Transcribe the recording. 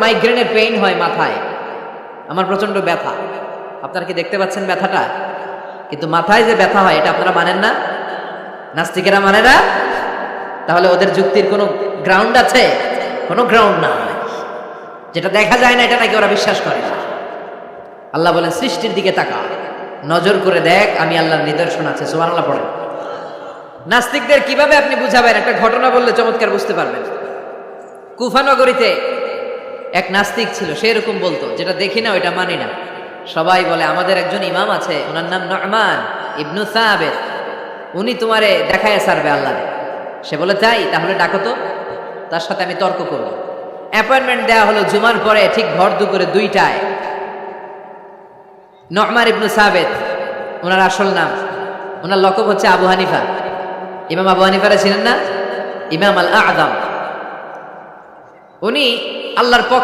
মাইগ্রেনের পেইন হয় মাথায়, আমার প্রচন্ড ব্যথা। আপনারা কি দেখতে পাচ্ছেন ব্যথাটা? কিন্তু মাথায় যে ব্যথা হয় এটা আপনারা মানেন না, নাস্তিকেরা মানে না। তাহলে ওদের যুক্তির কোনো গ্রাউন্ড আছে? কোনো গ্রাউন্ড না। যেটা দেখা যায় না এটা নাকি ওরা বিশ্বাস করে না। আল্লাহ বলেন সৃষ্টির দিকে তাকা, নজর করে দেখ, আমি আল্লাহর নিদর্শন আছে। সুবহানাল্লাহ পড়েন। নাস্তিকদের কিভাবে আপনি বুঝাবেন? একটা ঘটনা বললে চমৎকার বুঝতে পারবেন। কুফা নগরীতে এক নাস্তিক ছিল, সে এরকম বলতো, যেটা দেখি না ওইটা মানি না। সবাই বলে আমাদের একজন ইমাম আছে, ওনার নাম নু'মান ইবনু সাবিত, উনি তোমারে দেখায় ছাড়বে আল্লাহরে। সে বলে তাই, তাহলে ডাকো তো, তার সাথে আমি তর্ক করব। অ্যাপয়েন্টমেন্ট দেওয়া হলো জুমার পরে ঠিক ভর দুপুরে 2টায়। নু'মান ইবনু সাবিত ওনার আসল নাম, ওনার লকব হচ্ছে আবু হানিফা। ইমাম আবু হানিফারা ছিলেন না, ইমাম আল আযম। উনি আল্লাহর পক্ষ